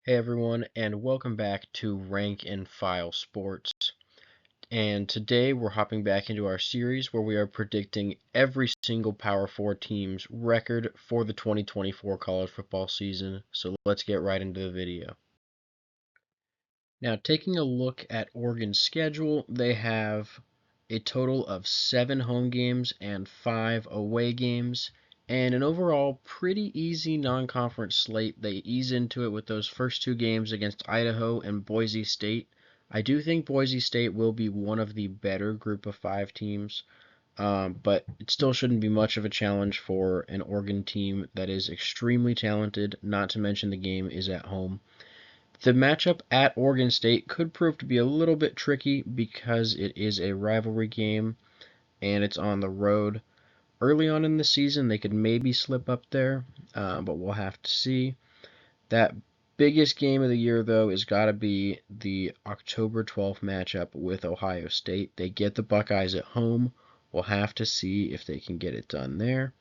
Hey everyone, and welcome back to Rank and File Sports. And today we're hopping back into our series where we are predicting every single Power 4 team's record for the 2024 college football season. So let's get right into the video. Now, taking a look at Oregon's schedule, they have a total of 7 home games and 5 away games, and an overall pretty easy non-conference slate. They ease into it with those first 2 games against Idaho and Boise State. I do think Boise State will be one of the better group of 5 teams, but it still shouldn't be much of a challenge for an Oregon team that is extremely talented, not to mention the game is at home. The matchup at Oregon State could prove to be a little bit tricky because it is a rivalry game and it's on the road. Early on in the season, they could maybe slip up there, but we'll have to see. That biggest game of the year, though, has got to be the October 12th matchup with Ohio State. They get the Buckeyes at home. We'll have to see if they can get it done there.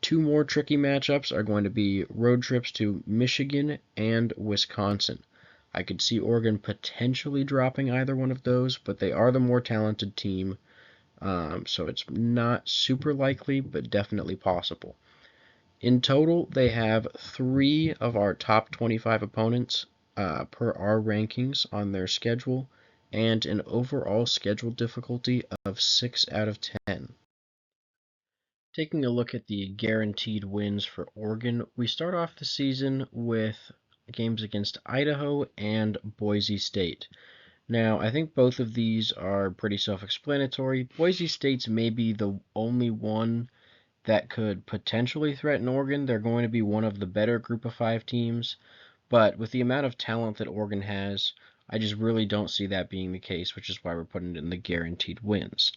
2 more tricky matchups are going to be road trips to Michigan and Wisconsin. I could see Oregon potentially dropping either one of those, but they are the more talented team, so it's not super likely, but definitely possible. In total, they have 3 of our top 25 opponents per our rankings on their schedule, and an overall schedule difficulty of 6 out of 10. Taking a look at the guaranteed wins for Oregon, we start off the season with games against Idaho and Boise State. Now, I think both of these are pretty self-explanatory. Boise State's maybe the only one that could potentially threaten Oregon. They're going to be one of the better group of 5 teams, but with the amount of talent that Oregon has, I just really don't see that being the case, which is why we're putting it in the guaranteed wins.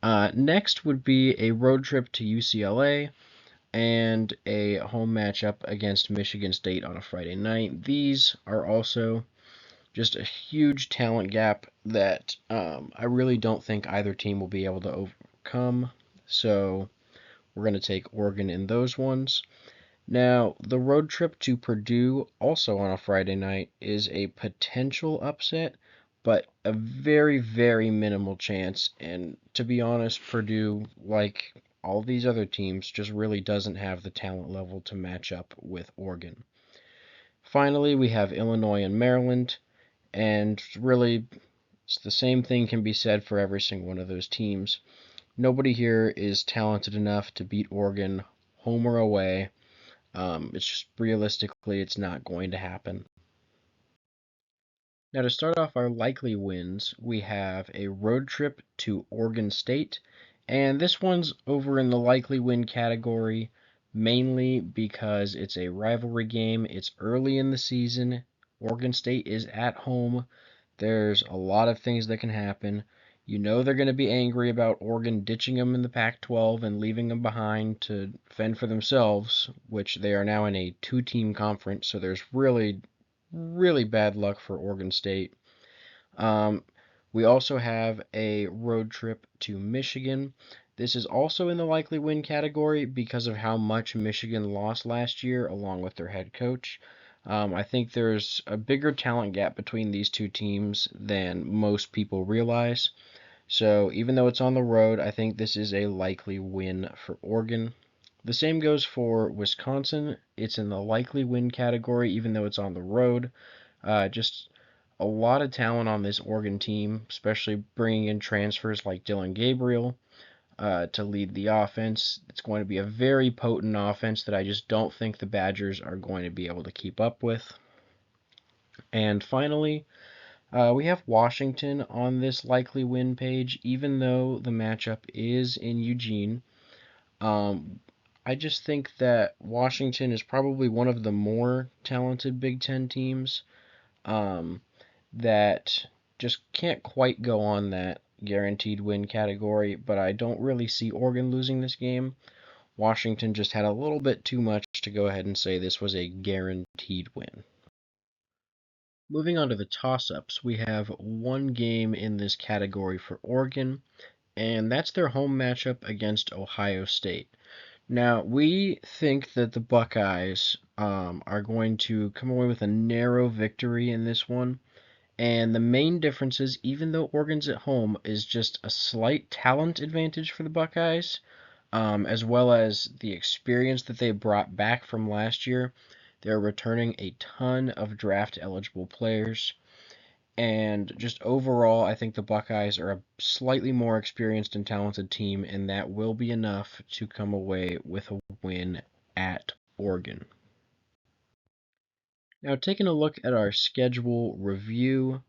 Next would be a road trip to UCLA and a home matchup against Michigan State on a Friday night. These are also just a huge talent gap that I really don't think either team will be able to overcome. So we're going to take Oregon in those ones. Now, the road trip to Purdue, also on a Friday night, is a potential upset, but a very, very minimal chance. And to be honest, Purdue, like all these other teams, just really doesn't have the talent level to match up with Oregon. Finally, we have Illinois and Maryland, and really, it's the same thing can be said for every single one of those teams. Nobody here is talented enough to beat Oregon home or away. It's just realistically, it's not going to happen. Now, to start off our likely wins, we have a road trip to Oregon State, and this one's over in the likely win category mainly because it's a rivalry game. It's early in the season. Oregon State is at home. There's a lot of things that can happen. You know they're going to be angry about Oregon ditching them in the Pac-12 and leaving them behind to fend for themselves, which they are now in a 2-team conference, so there's really, really bad luck for Oregon State. We also have a road trip to Michigan. This is also in the likely win category because of how much Michigan lost last year, along with their head coach. I think there's a bigger talent gap between these 2 teams than most people realize. So even though it's on the road, I think this is a likely win for Oregon. The same goes for Wisconsin. It's in the likely win category, even though it's on the road. Just a lot of talent on this Oregon team, especially bringing in transfers like Dylan Gabriel to lead the offense. It's going to be a very potent offense that I just don't think the Badgers are going to be able to keep up with. And finally, we have Washington on this likely win page, even though the matchup is in Eugene. I just think that Washington is probably one of the more talented Big Ten teams. That just can't quite go on that guaranteed win category, but I don't really see Oregon losing this game. Washington just had a little bit too much to go ahead and say this was a guaranteed win. Moving on to the toss-ups, we have 1 game in this category for Oregon, and that's their home matchup against Ohio State. Now, we think that the Buckeyes are going to come away with a narrow victory in this one. And the main difference is, even though Oregon's at home, is just a slight talent advantage for the Buckeyes, as well as the experience that they brought back from last year. They're returning a ton of draft-eligible players. And just overall, I think the Buckeyes are a slightly more experienced and talented team, and that will be enough to come away with a win at Oregon. Now, taking a look at our schedule review,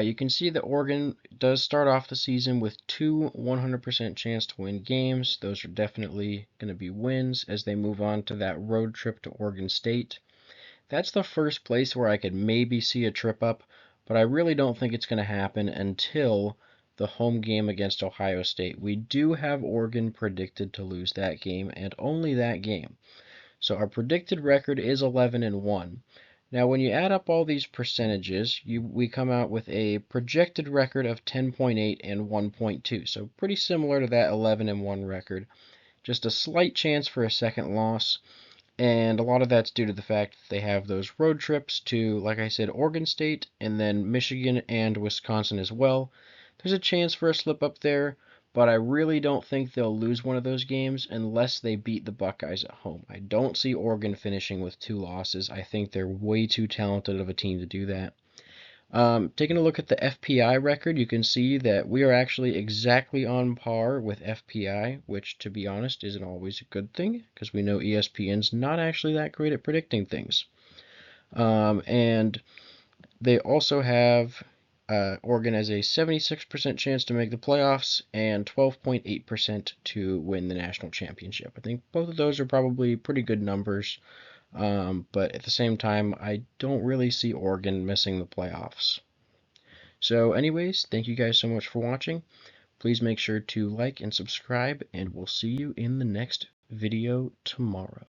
you can see that Oregon does start off the season with two 100% chance to win games. Those are definitely going to be wins as they move on to that road trip to Oregon State. That's the first place where I could maybe see a trip up, but I really don't think it's going to happen until the home game against Ohio State. We do have Oregon predicted to lose that game, and only that game. So our predicted record is 11-1. Now, when you add up all these percentages, we come out with a projected record of 10.8 and 1.2. So pretty similar to that 11-1 record. Just a slight chance for a second loss. And a lot of that's due to the fact that they have those road trips to, like I said, Oregon State and then Michigan and Wisconsin as well. There's a chance for a slip up there, but I really don't think they'll lose one of those games unless they beat the Buckeyes at home. I don't see Oregon finishing with 2 losses. I think they're way too talented of a team to do that. Taking a look at the FPI record, you can see that we are actually exactly on par with FPI, which, to be honest, isn't always a good thing because we know ESPN's not actually that great at predicting things. And they also have Oregon as a 76% chance to make the playoffs and 12.8% to win the national championship. I think both of those are probably pretty good numbers. But at the same time, I don't really see Oregon missing the playoffs. So anyways, thank you guys so much for watching. Please make sure to like and subscribe, and we'll see you in the next video tomorrow.